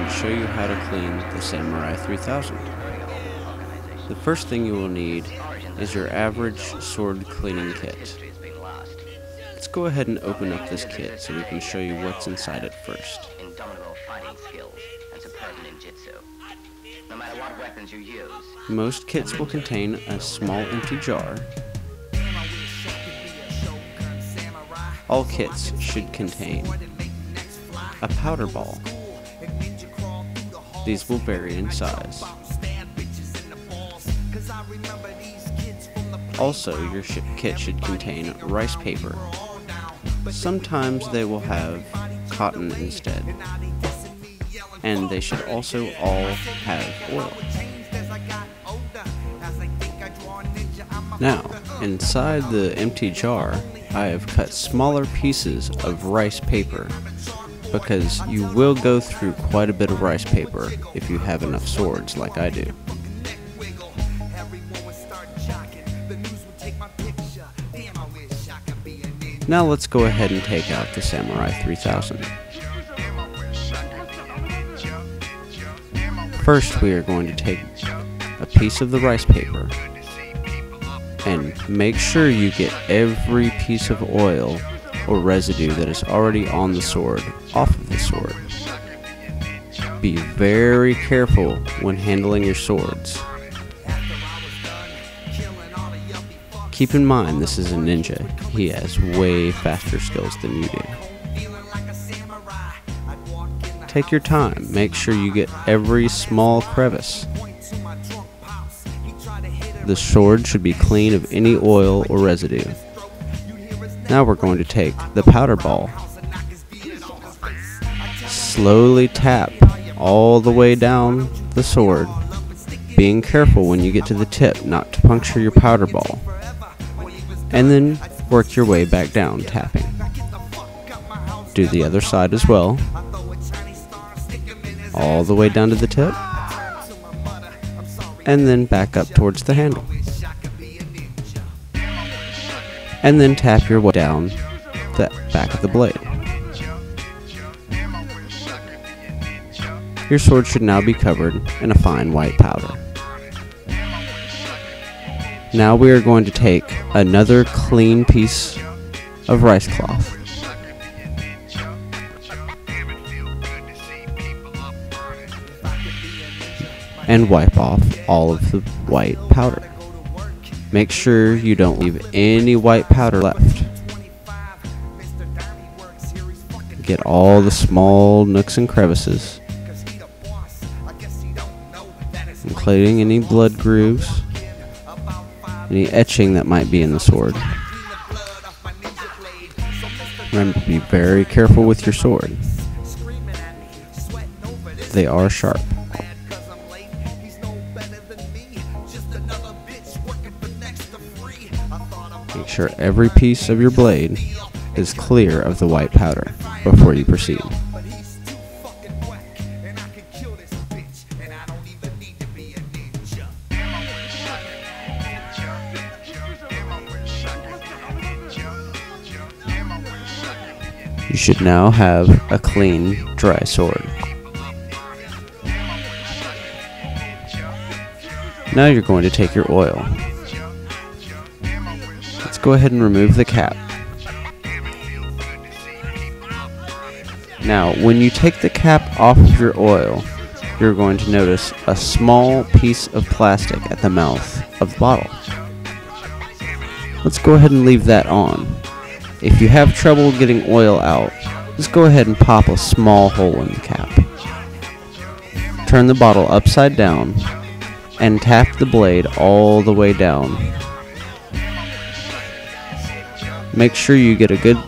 and show you how to clean the Samurai 3000. The first thing you will need is your average sword cleaning kit. Let's go ahead and open up this kit so we can show you what's inside it first. Most kits will contain a small empty jar. All kits should contain a powder ball. These will vary in size. Also, your kit should contain rice paper. Sometimes they will have cotton instead. And they should also all have oil. Now, inside the empty jar, I have cut smaller pieces of rice paper because you will go through quite a bit of rice paper if you have enough swords like I do. Now let's go ahead and take out the Samurai 3000. First, we are going to take a piece of the rice paper and make sure you get every piece of oil or residue that is already on the sword off of the sword. Be very careful when handling your swords. Keep in mind this is a ninja. He has way faster skills than you do. Take your time, make sure you get every small crevice. The sword should be clean of any oil or residue. Now we're going to take the powder ball. Slowly tap all the way down the sword, being careful when you get to the tip not to puncture your powder ball. And then work your way back down, tapping. Do the other side as well. All the way down to the tip. And then back up towards the handle. And then tap your way down the back of the blade. Your sword should now be covered in a fine white powder. Now we are going to take another clean piece of rice cloth and wipe off all of the white powder. Make sure you don't leave any white powder left. Get all the small nooks and crevices, including any blood grooves, any etching that might be in the sword. Remember to be very careful with your sword. They are sharp. Make sure every piece of your blade is clear of the white powder before you proceed. You should now have a clean, dry sword. Now you're going to take your oil. Let's go ahead and remove the cap. Now, when you take the cap off of your oil, you're going to notice a small piece of plastic at the mouth of the bottle. Let's go ahead and leave that on. If you have trouble getting oil out, just go ahead and pop a small hole in the cap. Turn the bottle upside down and tap the blade all the way down. Make sure you get a good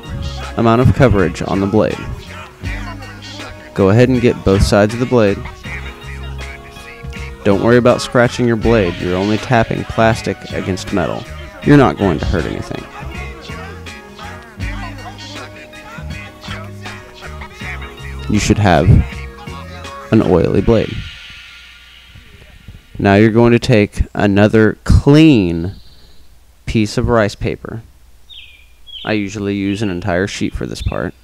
amount of coverage on the blade. Go ahead and get both sides of the blade. Don't worry about scratching your blade, you're only tapping plastic against metal. You're not going to hurt anything. You should have an oily blade. Now you're going to take another clean piece of rice paper. I usually use an entire sheet for this part.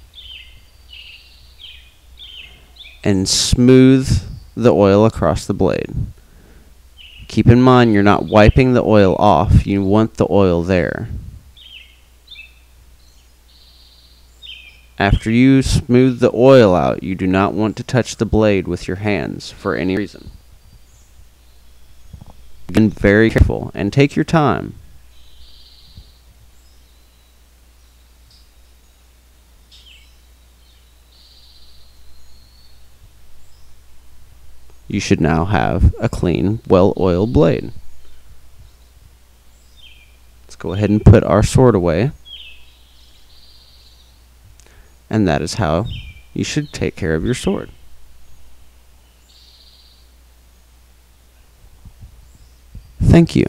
and smooth the oil across the blade. Keep in mind you're not wiping the oil off, you want the oil there. After you smooth the oil out, you do not want to touch the blade with your hands for any reason. Be very careful and take your time. You should now have a clean, well-oiled blade. Let's go ahead and put our sword away. And that is how you should take care of your sword. Thank you.